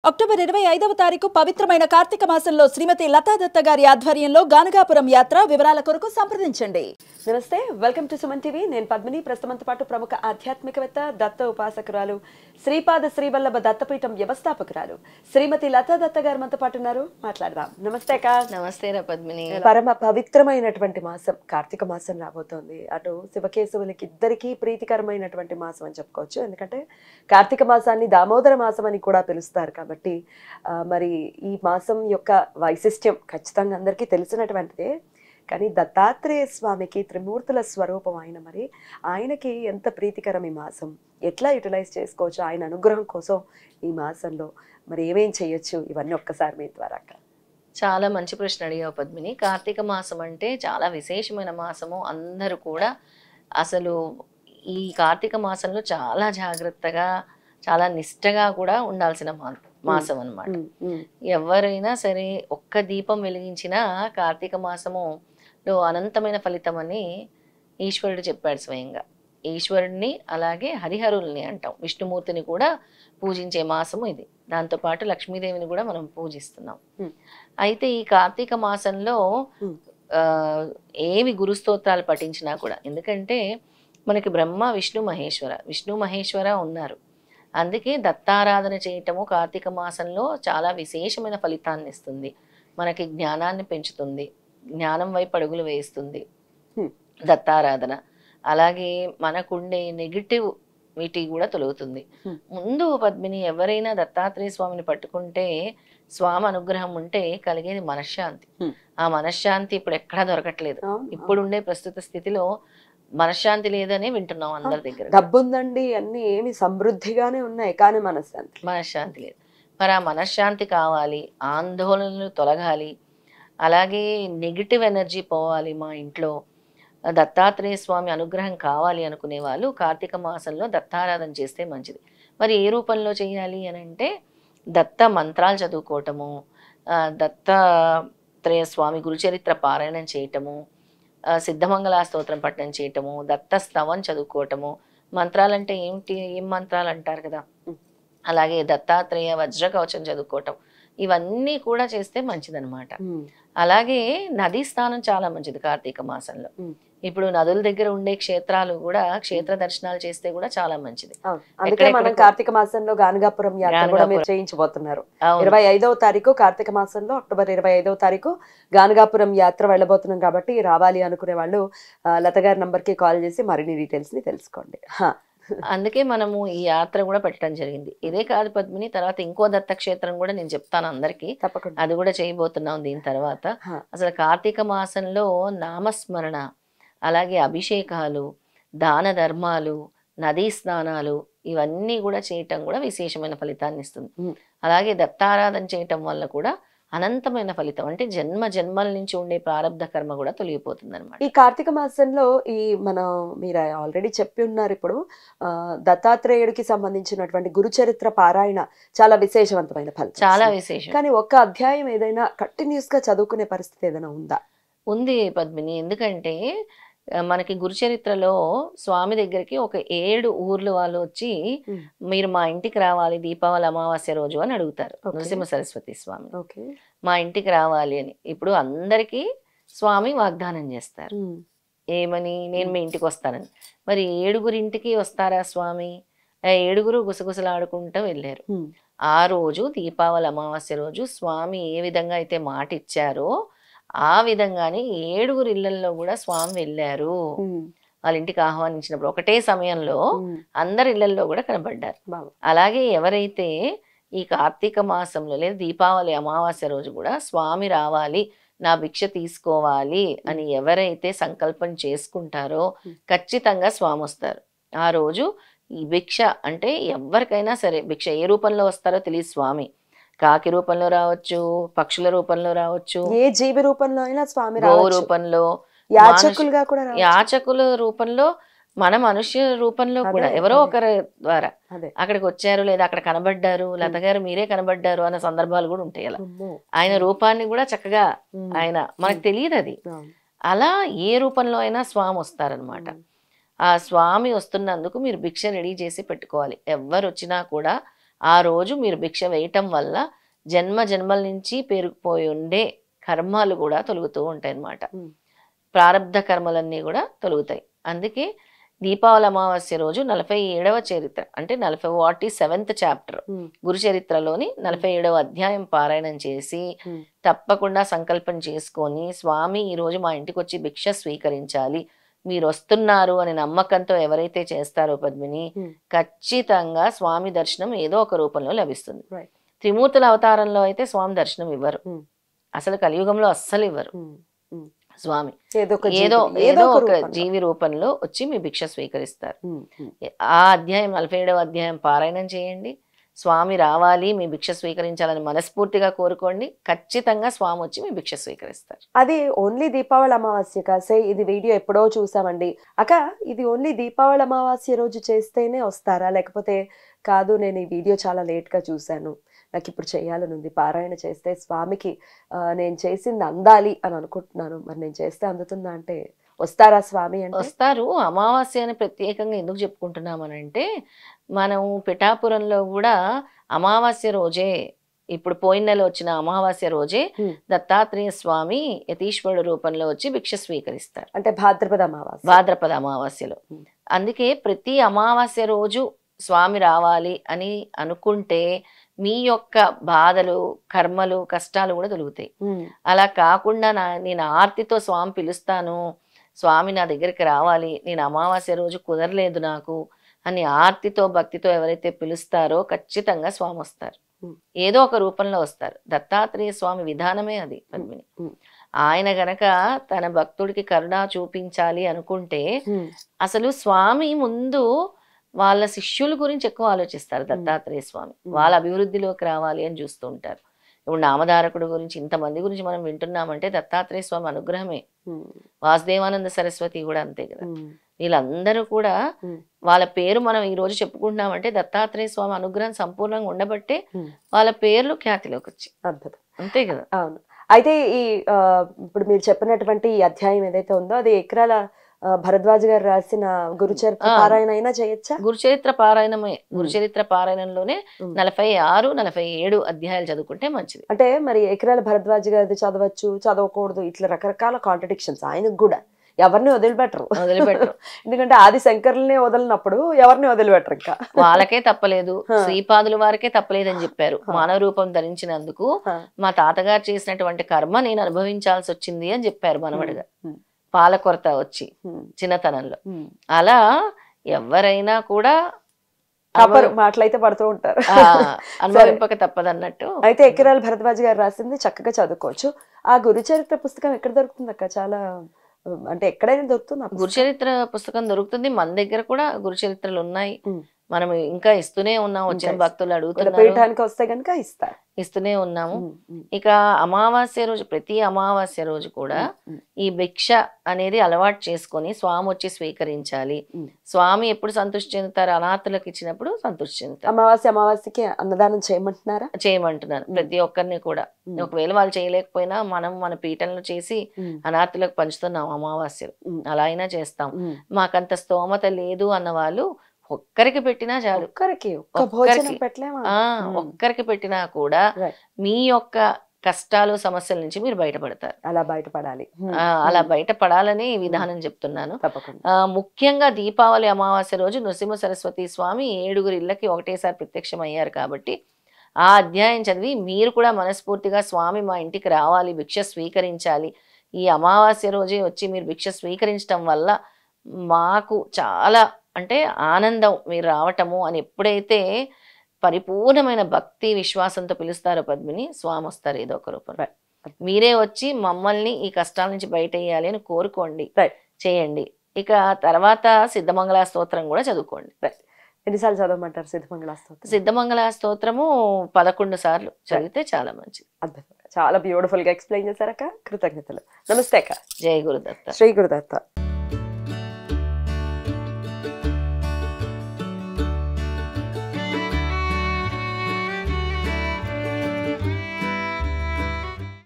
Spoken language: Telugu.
అక్టోబర్ 25వ తారీఖు పవిత్రమైన కార్తీక మాసంలో శ్రీమతి లతా దత్త గారి ఆధ్వర్యంలో గానగాపురం యాత్ర వివరాల కొరకు సంప్రదించండి. నమస్తే, వెల్కమ్ టు సుమన్ టీవీ. నేను పద్మిని. ప్రస్తుతంతో పాటు ప్రముఖ ఆధ్యాత్మికవేత్త, దత్త ఉపాసకురాలు, శ్రీపాద శ్రీవల్లభ దత్తపీఠం వ్యవస్థాపకురాలు శ్రీమతి లతా దత్త గారు మనతో పాటు ఉన్నారు. మాట్లాడదాం. నమస్తే అక్క. నమస్తే రా పద్మిని. పరమ పవిత్రమైనటువంటి మాసం కార్తీక మాసం రాబోతోంది. అటు శివకేశవులకి ఇద్దరికీ ప్రీతికరమైనటువంటి మాసం అని చెప్పుకోవచ్చు. ఎందుకంటే కార్తీక మాసాన్ని దామోదర మాసం అని కూడా పిలుస్తారు కాబట్టి మరి ఈ మాసం యొక్క వైశిష్ట్యం ఖచ్చితంగా అందరికీ తెలిసినటువంటిదే. కానీ దత్తాత్రేయ స్వామికి త్రిమూర్తుల స్వరూపం ఆయన. మరి ఆయనకి ఎంత ప్రీతికరం ఈ మాసం, ఎట్లా యూటిలైజ్ చేసుకోవచ్చు ఆయన అనుగ్రహం కోసం ఈ మాసంలో, మరి ఏమేం చేయొచ్చు, ఇవన్నీ ఒక్కసారి మీ ద్వారా. చాలా మంచి ప్రశ్న అడిగావు పద్మిని. కార్తీక మాసం అంటే చాలా విశేషమైన మాసము. అందరూ కూడా అసలు ఈ కార్తీక మాసంలో చాలా జాగ్రత్తగా, చాలా నిష్టగా కూడా ఉండాల్సిన మాసం అన్నమాట. ఎవరైనా సరే ఒక్క దీపం వెలిగించినా కార్తీక మాసములో అనంతమైన ఫలితం అని ఈశ్వరుడు చెప్పాడు స్వయంగా. ఈశ్వరుడిని అలాగే హరిహరుల్ని అంటాం, విష్ణుమూర్తిని కూడా పూజించే మాసము ఇది. దాంతోపాటు లక్ష్మీదేవిని కూడా మనం పూజిస్తున్నాం. అయితే ఈ కార్తీక మాసంలో ఏవి గురుస్తోత్రాలు పఠించినా కూడా, ఎందుకంటే మనకి బ్రహ్మ విష్ణు మహేశ్వర ఉన్నారు. అందుకే దత్తారాధన చేయటము కార్తీక మాసంలో చాలా విశేషమైన ఫలితాన్ని ఇస్తుంది. మనకి జ్ఞానాన్ని పెంచుతుంది, జ్ఞానం వైపు అడుగులు వేస్తుంది దత్తారాధన. అలాగే మనకుండే నెగిటివ్ వీటి కూడా తొలుగుతుంది. ముందు పద్మిని, ఎవరైనా దత్తాత్రేయ స్వామిని పట్టుకుంటే, స్వామి అనుగ్రహం ఉంటే కలిగేది మనశ్శాంతి. ఆ మనశ్శాంతి ఇప్పుడు ఎక్కడా దొరకట్లేదు. ఇప్పుడుండే ప్రస్తుత స్థితిలో మనశ్శాంతి లేదనే వింటున్నాం అందరి దగ్గర. డబ్బు ఉందండి, అన్ని ఏమి సమృద్ధిగానే ఉన్నాయి, కానీ మనశ్శాంతి లేదు. మరి ఆ మనశ్శాంతి కావాలి, ఆందోళనలు తొలగాలి, అలాగే నెగిటివ్ ఎనర్జీ పోవాలి మా ఇంట్లో, దత్తాత్రేయ స్వామి అనుగ్రహం కావాలి అనుకునే వాళ్ళు కార్తీక మాసంలో దత్తారాధన చేస్తే మంచిది. మరి ఏ రూపంలో చేయాలి అని అంటే, దత్త మంత్రాలు చదువుకోవటము, దత్తాత్రేయ స్వామి గురుచరిత్ర పారాయణం చేయటము, సిద్ధమంగళ స్తోత్రం పఠనం చేయటము, దత్త స్తవం చదువుకోవటము. మంత్రాలంటే ఏమిటి, ఏం మంత్రాలు అంటారు కదా, అలాగే దత్తాత్రేయ వజ్ర కవచం చదువుకోవటం, ఇవన్నీ కూడా చేస్తే మంచిదన్నమాట. అలాగే నదీ స్నానం చాలా మంచిది కార్తీక మాసంలో. ఇప్పుడు నదుల దగ్గర ఉండే క్షేత్రాలు కూడా క్షేత్ర దర్శనాలు చేస్తే కూడా చాలా మంచిది. మనం కార్తీక మాసంలో గానగాపురం యాత్ర కూడా మీరు చేయించబోతున్నారు. 25వ తారీఖు కార్తీక మాసంలో, అక్టోబర్ 25వ తారీఖు గానగాపురం యాత్ర వెళ్ళబోతున్నాం. కాబట్టి రావాలి అనుకునే వాళ్ళు లత గారి నంబర్ కి కాల్ చేసి మరిన్ని డీటెయిల్స్ ని తెలుసుకోండి. అందుకే మనము ఈ యాత్ర కూడా పెట్టడం జరిగింది. ఇదే కాదు పద్మిని, తర్వాత ఇంకో దత్తక్షేత్రం కూడా నేను చెప్తాను అందరికి, అది కూడా చేయబోతున్నాం దీని తర్వాత. అసలు కార్తీక మాసంలో నామస్మరణ, అలాగే అభిషేకాలు, దాన ధర్మాలు, నదీ స్నానాలు, ఇవన్నీ కూడా చేయటం కూడా విశేషమైన ఫలితాన్ని ఇస్తుంది. అలాగే దత్తారాధన చేయటం వల్ల కూడా అనంతమైన ఫలితం, అంటే జన్మ జన్మల నుంచి ఉండే ప్రారంధ కర్మ కూడా తొలగిపోతుంది అనమాట. ఈ కార్తీక మాసంలో మీరు ఆల్రెడీ చెప్పి ఉన్నారు, ఇప్పుడు దత్తాత్రేయుడికి సంబంధించినటువంటి గురుచరిత్ర పారాయణ చాలా విశేషవంతమైన ఫలితం, చాలా విశేషం. కానీ ఒక్క అధ్యాయం ఏదైనా కంటిన్యూస్ గా చదువుకునే పరిస్థితి ఏదైనా ఉందా? ఉంది పద్మిని. ఎందుకంటే మనకి గురుచరిత్రలో స్వామి దగ్గరికి ఒక 7 ఊర్లు వాళ్ళు వచ్చి, మీరు మా ఇంటికి రావాలి దీపావళి అమావాస్య రోజు అని అడుగుతారు నరసింహ సరస్వతి స్వామి, మా ఇంటికి రావాలి అని. ఇప్పుడు అందరికీ స్వామి వాగ్దానం చేస్తారు, ఏమని, నేను మీ ఇంటికి వస్తానని. మరి 7 ఇంటికి వస్తారా స్వామి? 7 గుసగుసలాడుకుంటూ వెళ్ళారు. ఆ రోజు దీపావళి అమావాస్య రోజు స్వామి ఏ విధంగా అయితే మాట ఇచ్చారో ఆ విధంగానే 7 ఇళ్లలో కూడా స్వామి వెళ్ళారు. వాళ్ళ ఇంటికి ఆహ్వానించినప్పుడు ఒకటే సమయంలో అందరి ఇళ్లలో కూడా కనబడ్డారు. అలాగే ఎవరైతే ఈ కార్తీక మాసంలో లేదా దీపావళి అమావాస్య రోజు కూడా స్వామి రావాలి, నా భిక్ష తీసుకోవాలి అని ఎవరైతే సంకల్పం చేసుకుంటారో ఖచ్చితంగా స్వామి వస్తారు. ఆ రోజు ఈ భిక్ష అంటే ఎవరికైనా సరే, భిక్ష ఏ రూపంలో వస్తారో తెలియదు స్వామి. కాకి రూపంలో రావచ్చు, పక్షుల రూపంలో రావచ్చు, ఏ జీవి రూపంలో అయినా స్వామి రూపంలో, యాచకుల రూపంలో, మన మనుష్య రూపంలో కూడా ఎవరో ఒకరి ద్వారా అక్కడికి వచ్చారు, లేదా అక్కడ కనబడ్డారు, లత గారు మీరే కనబడ్డారు అన్న సందర్భాలు కూడా ఉంటాయి. అలా ఆయన రూపాన్ని కూడా చక్కగా ఆయన మనకు తెలియదు అది. అలా ఏ రూపంలో అయినా స్వామి వస్తారనమాట. ఆ స్వామి వస్తున్నందుకు మీరు భిక్ష రెడీ చేసి పెట్టుకోవాలి. ఎవరు వచ్చినా కూడా ఆ రోజు మీరు భిక్ష వేయటం వల్ల జన్మ జన్మల నుంచి పేరుకుపోయి ఉండే కర్మాలు కూడా తొలుగుతూ ఉంటాయి అన్నమాట. ప్రారబ్ధ కర్మలన్నీ కూడా తొలుగుతాయి. అందుకే దీపావళి అమావాస్య రోజు 47వ చరిత్ర అంటే 47th చాప్టర్ గురు చరిత్రలోని 47వ అధ్యాయం పారాయణం చేసి తప్పకుండా సంకల్పం చేసుకొని, స్వామి ఈ రోజు మా ఇంటికి వచ్చి భిక్ష స్వీకరించాలి, మీరు వస్తున్నారు అనే నమ్మకంతో ఎవరైతే చేస్తారో పద్మిని, ఖచ్చితంగా స్వామి దర్శనం ఏదో ఒక రూపంలో లభిస్తుంది. త్రిమూర్తుల అవతారంలో అయితే స్వామి దర్శనం ఇవ్వరు, అసలు కలియుగంలో అస్సలు ఇవ్వరు. స్వామి ఏదో ఒక జీవి రూపంలో వచ్చి మీ భిక్ష స్వీకరిస్తారు. ఆ అధ్యాయం 47వ అధ్యాయం పారాయణం చేయండి. స్వామి రావాలి, మీ భిక్ష స్వీకరించాలని మనస్ఫూర్తిగా కోరుకోండి. ఖచ్చితంగా స్వామి వచ్చి మీ భిక్ష స్వీకరిస్తారు. అది ఓన్లీ దీపావళి అమావాస్య కాసే, ఇది వీడియో ఎప్పుడో చూసామండి అక్క, ఇది ఓన్లీ దీపావళి అమావాస్య రోజు చేస్తేనే వస్తారా, లేకపోతే కాదు నేను ఈ వీడియో చాలా లేట్గా చూశాను, నాకు ఇప్పుడు చేయాలని ఉంది, పారాయణ చేస్తే స్వామికి నేను చేసింది అందాలి అని అనుకుంటున్నాను, మరి నేను చేస్తే అందుతుందా అంటే వస్తారా స్వామి అంటే? వస్తారు. అమావాస్య అని ప్రత్యేకంగా ఎందుకు చెప్పుకుంటున్నామనంటే, మనం పిఠాపురంలో కూడా అమావాస్య రోజే, ఇప్పుడు పోయిన నెల వచ్చిన అమావాస్య రోజే దత్తాత్రేయ స్వామి యతీశ్వరుడు రూపంలో వచ్చి భిక్ష స్వీకరిస్తారు. అంటే భాద్రపద అమావాస్యలో. అందుకే ప్రతి అమావాస్య రోజు స్వామి రావాలి అని అనుకుంటే మీ యొక్క బాధలు, కర్మలు, కష్టాలు కూడా తొలుగుతాయి. అలా కాకుండా నేను ఆర్తితో స్వామి పిలుస్తాను, స్వామి నా దగ్గరికి రావాలి, నేను అమావాస్య రోజు కుదరలేదు నాకు అని ఆర్తితో భక్తితో ఎవరైతే పిలుస్తారో ఖచ్చితంగా స్వామి వస్తారు, ఏదో ఒక రూపంలో వస్తారు. దత్తాత్రేయ స్వామి విధానమే అది పద్మిని. ఆయన గనక తన భక్తుడికి కరుణ చూపించాలి అనుకుంటే అసలు స్వామి ముందు వాళ్ళ శిష్యుల గురించి ఎక్కువ ఆలోచిస్తారు. దత్తాత్రేయ స్వామి వాళ్ళ అభివృద్ధిలోకి రావాలి అని చూస్తూ ఉంటారు. ఇప్పుడు నామధారకుడు గురించి ఇంతమంది గురించి మనం వింటున్నామంటే దత్తాత్రేయ స్వామి అనుగ్రహమే. వాసుదేవానంద సరస్వతి కూడా అంతే కదా. వీళ్ళందరూ కూడా వాళ్ళ పేరు మనం ఈ రోజు చెప్పుకుంటున్నామంటే దత్తాత్రేయ స్వామి అనుగ్రహం సంపూర్ణంగా ఉండబట్టే వాళ్ళ పేర్లు ఖ్యాతిలోకి వచ్చి. అద్భుతం, అంతే కదా. అవును. అయితే ఈ ఇప్పుడు మీరు చెప్పినటువంటి ఈ అధ్యాయం ఏదైతే ఉందో అది ఎకరాల భరద్వాజ్ గారు రాసిన గురుచరిత్ర పారాయణ అయినా చేయొచ్చా? గురుచరిత్ర పారాయణమే. గురుచరిత్ర పారాయణంలోనే 46, 47 అధ్యాయాలు చదువుకుంటే మంచిది. అంటే మరి ఎకరాల భరద్వాజ్ గారిది చదవచ్చు, చదవకూడదు, ఇట్లా రకరకాల కాంట్రడిక్షన్స్ ఆయనకు కూడా. ఎవరిని వదిలిపెట్టరు. ఎందుకంటే ఆది శంకరులనే వదలనప్పుడు ఎవరిని వదిలిపెట్టరు. ఇంకా వాళ్ళకే తప్పలేదు, శ్రీపాదుల వారికే తప్పలేదని చెప్పారు. మానవ రూపం ధరించినందుకు మా తాతగారు చేసినటువంటి కర్మ నేను అనుభవించాల్సి వచ్చింది అని చెప్పారు మనవడిగా, పాల కొరత వచ్చి చిన్నతనంలో. అలా ఎవరైనా కూడా మాటలైతే పడుతూ ఉంటారు, అనుభవింపక తప్పదన్నట్టు. అయితే ఎకరాల భరద్వాజ్ గారు రాసింది చక్కగా చదువుకోవచ్చు. ఆ గురుచరిత్ర పుస్తకం ఎక్కడ దొరుకుతుంది అక్క? చాలా అంటే ఎక్కడైనా దొరుకుతుంది గురుచరిత్ర పుస్తకం దొరుకుతుంది. మన దగ్గర కూడా గురుచరిత్రలు ఉన్నాయి, మనం ఇంకా ఇస్తూనే ఉన్నాం. వచ్చిన భక్తులు అడుగుతున్నారు, వస్తే కనుక ఇస్తూనే ఉన్నాము. ఇక అమావాస్య రోజు, ప్రతి అమావాస్య రోజు కూడా ఈ భిక్ష అనేది అలవాటు చేసుకొని స్వామి వచ్చి స్వీకరించాలి. స్వామి ఎప్పుడు సంతృష్టి చెందుతారు? అనాథులకు ఇచ్చినప్పుడు సంతృష్టి చెందుతారు. అమావాస్యకి అన్నదానం చేయమంటున్నాను ప్రతి ఒక్కరిని కూడా. ఒకవేళ వాళ్ళు చేయలేకపోయినా మనం మన పీఠంలో చేసి అనాథులకు పంచుతున్నాం అమావాస్యలు. అలా అయినా చేస్తాం. మాకంత స్తోమత లేదు అన్న వాళ్ళు ఒక్కరికి పెట్టినా చాలు, ఒక్కరికి పెట్టినా కూడా మీ యొక్క కష్టాలు, సమస్యల నుంచి మీరు బయటపడతారు. అలా బయటపడాలని ఈ విధానం చెప్తున్నాను. ముఖ్యంగా దీపావళి అమావాస్య రోజు నృసింహ సరస్వతి స్వామి 7 ఇళ్ళకి ఒకటేసారి ప్రత్యక్షం అయ్యారు కాబట్టి ఆ అధ్యాయం చదివి మీరు కూడా మనస్ఫూర్తిగా స్వామి మా ఇంటికి రావాలి, భిక్ష స్వీకరించాలి, ఈ అమావాస్య రోజే వచ్చి మీరు భిక్ష స్వీకరించడం వల్ల మాకు చాలా అంటే ఆనందం మీరు రావటము అని ఎప్పుడైతే పరిపూర్ణమైన భక్తి విశ్వాసంతో పిలుస్తారో పద్మిని, స్వామి వస్తారు ఏదో ఒక రూపంలో. మీరే వచ్చి మమ్మల్ని ఈ కష్టాల నుంచి బయట వేయాలి అని కోరుకోండి, చేయండి. ఇక తర్వాత సిద్ధమంగళ స్తోత్రం కూడా చదువుకోండి. ఎన్నిసార్లు చదవమంటారు సిద్ధమంగళ స్తోత్రం? సిద్ధమంగళ స్తోత్రము 11 సార్లు చదివితే చాలా మంచిది. అద్భుతం, చాలా బ్యూటిఫుల్ గా ఎక్స్ప్లెయిన్ చేశారక్క. కృతజ్ఞతలు. నమస్తే అక్క. జై గురుదత్త. శ్రీ గురుదత్త.